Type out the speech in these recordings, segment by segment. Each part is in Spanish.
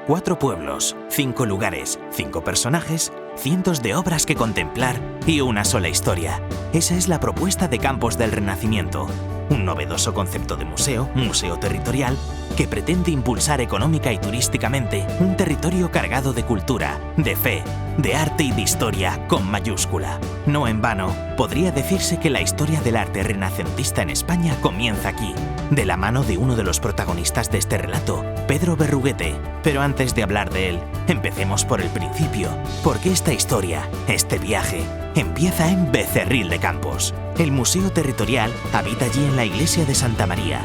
4 pueblos, 5 lugares, 5 personajes, cientos de obras que contemplar y una sola historia. Esa es la propuesta de Campos del Renacimiento, un novedoso concepto de museo territorial, que pretende impulsar económica y turísticamente un territorio cargado de cultura, de fe, de arte y de historia con mayúscula. No en vano, podría decirse que la historia del arte renacentista en España comienza aquí, de la mano de uno de los protagonistas de este relato, Pedro Berruguete. Pero antes de hablar de él, empecemos por el principio, porque esta historia, este viaje, empieza en Becerril de Campos. El Museo Territorial habita allí en la iglesia de Santa María,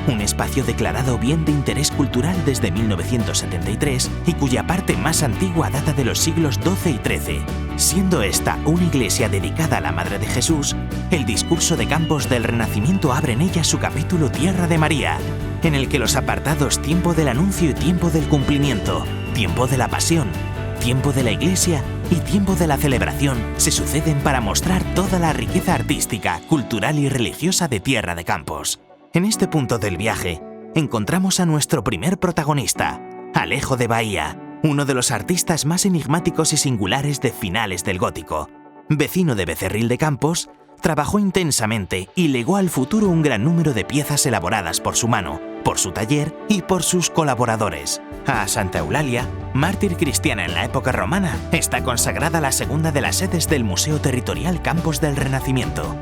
un espacio declarado bien de interés cultural desde 1973 y cuya parte más antigua data de los siglos XII y XIII. Siendo esta una iglesia dedicada a la Madre de Jesús, el discurso de Campos del Renacimiento abre en ella su capítulo Tierra de María, en el que los apartados tiempo del anuncio y tiempo del cumplimiento, tiempo de la pasión, tiempo de la iglesia y tiempo de la celebración se suceden para mostrar toda la riqueza artística, cultural y religiosa de Tierra de Campos. En este punto del viaje, encontramos a nuestro primer protagonista, Alejo de Bahía, uno de los artistas más enigmáticos y singulares de finales del gótico. Vecino de Becerril de Campos, trabajó intensamente y legó al futuro un gran número de piezas elaboradas por su mano, por su taller y por sus colaboradores. A Santa Eulalia, mártir cristiana en la época romana, está consagrada la segunda de las sedes del Museo Territorial Campos del Renacimiento.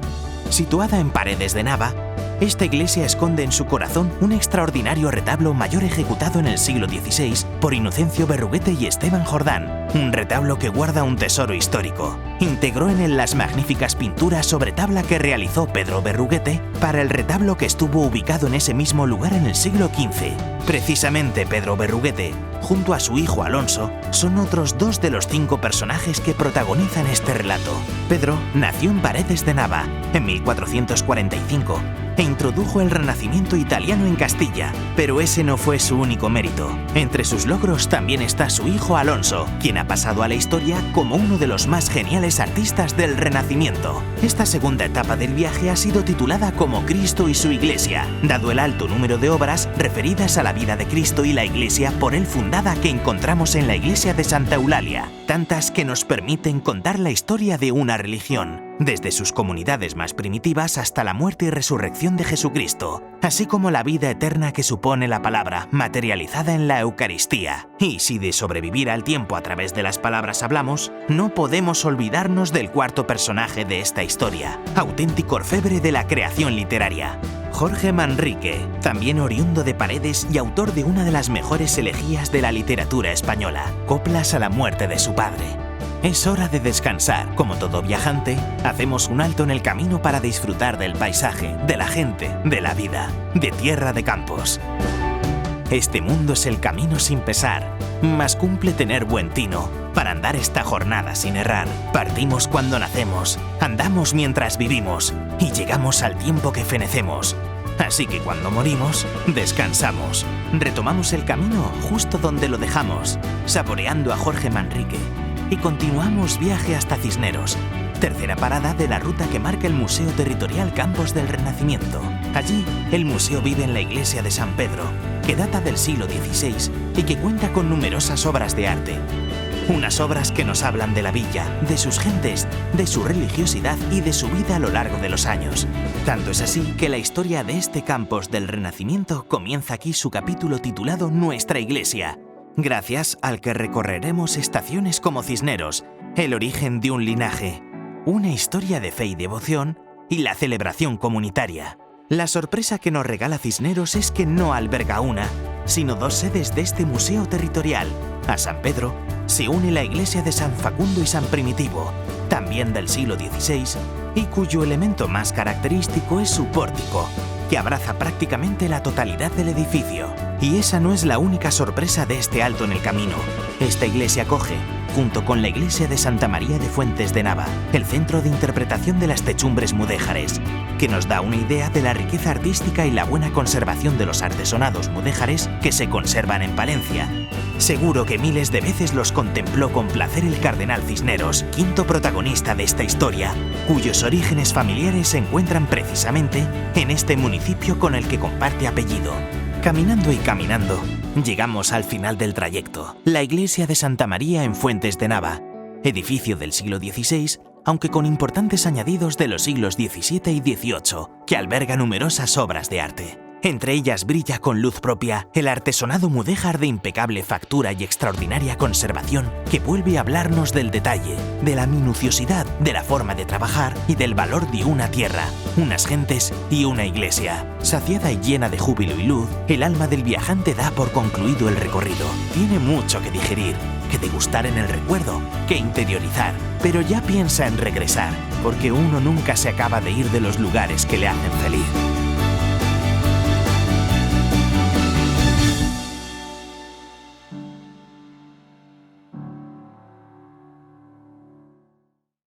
Situada en Paredes de Nava, esta iglesia esconde en su corazón un extraordinario retablo mayor ejecutado en el siglo XVI por Inocencio Berruguete y Esteban Jordán, un retablo que guarda un tesoro histórico. Integró en él las magníficas pinturas sobre tabla que realizó Pedro Berruguete para el retablo que estuvo ubicado en ese mismo lugar en el siglo XV. Precisamente Pedro Berruguete, junto a su hijo Alonso, son otros 2 de los 5 personajes que protagonizan este relato. Pedro nació en Paredes de Nava, en 1445, e introdujo el Renacimiento italiano en Castilla, pero ese no fue su único mérito. Entre sus logros también está su hijo Alonso, quien ha pasado a la historia como uno de los más geniales artistas del Renacimiento. Esta segunda etapa del viaje ha sido titulada como Cristo y su Iglesia, dado el alto número de obras referidas a la vida de Cristo y la Iglesia por él fundada que encontramos en la iglesia de Santa Eulalia, tantas que nos permiten contar la historia de una religión, desde sus comunidades más primitivas hasta la muerte y resurrección de Jesucristo, así como la vida eterna que supone la palabra materializada en la Eucaristía. Y si de sobrevivir al tiempo a través de las palabras hablamos, no podemos olvidarnos del cuarto personaje de esta historia, auténtico orfebre de la creación literaria, Jorge Manrique, también oriundo de Paredes y autor de una de las mejores elegías de la literatura española, Coplas a la muerte de su padre. Es hora de descansar. Como todo viajante, hacemos un alto en el camino para disfrutar del paisaje, de la gente, de la vida, de Tierra de Campos. Este mundo es el camino sin pesar, mas cumple tener buen tino para andar esta jornada sin errar. Partimos cuando nacemos, andamos mientras vivimos y llegamos al tiempo que fenecemos. Así que cuando morimos, descansamos. Retomamos el camino justo donde lo dejamos, saboreando a Jorge Manrique. Y continuamos viaje hasta Cisneros, tercera parada de la ruta que marca el Museo Territorial Campos del Renacimiento. Allí, el museo vive en la iglesia de San Pedro, que data del siglo XVI y que cuenta con numerosas obras de arte. Unas obras que nos hablan de la villa, de sus gentes, de su religiosidad y de su vida a lo largo de los años. Tanto es así que la historia de este Campos del Renacimiento comienza aquí su capítulo titulado Nuestra Iglesia, gracias al que recorreremos estaciones como Cisneros, el origen de un linaje, una historia de fe y devoción y la celebración comunitaria. La sorpresa que nos regala Cisneros es que no alberga una, sino 2 sedes de este museo territorial. A San Pedro se une la iglesia de San Facundo y San Primitivo, también del siglo XVI, y cuyo elemento más característico es su pórtico, que abraza prácticamente la totalidad del edificio. Y esa no es la única sorpresa de este alto en el camino. Esta iglesia acoge, junto con la iglesia de Santa María de Fuentes de Nava, el centro de interpretación de las techumbres mudéjares, que nos da una idea de la riqueza artística y la buena conservación de los artesonados mudéjares que se conservan en Palencia. Seguro que miles de veces los contempló con placer el cardenal Cisneros, quinto protagonista de esta historia, cuyos orígenes familiares se encuentran precisamente en este municipio con el que comparte apellido. Caminando y caminando, Llegamos al final del trayecto, la iglesia de Santa María en Fuentes de Nava, edificio del siglo XVI, aunque con importantes añadidos de los siglos XVII y XVIII, que alberga numerosas obras de arte. Entre ellas brilla con luz propia el artesonado mudéjar de impecable factura y extraordinaria conservación que vuelve a hablarnos del detalle, de la minuciosidad, de la forma de trabajar y del valor de una tierra, unas gentes y una iglesia. Saciada y llena de júbilo y luz, el alma del viajante da por concluido el recorrido. Tiene mucho que digerir, que degustar en el recuerdo, que interiorizar, pero ya piensa en regresar, porque uno nunca se acaba de ir de los lugares que le hacen feliz.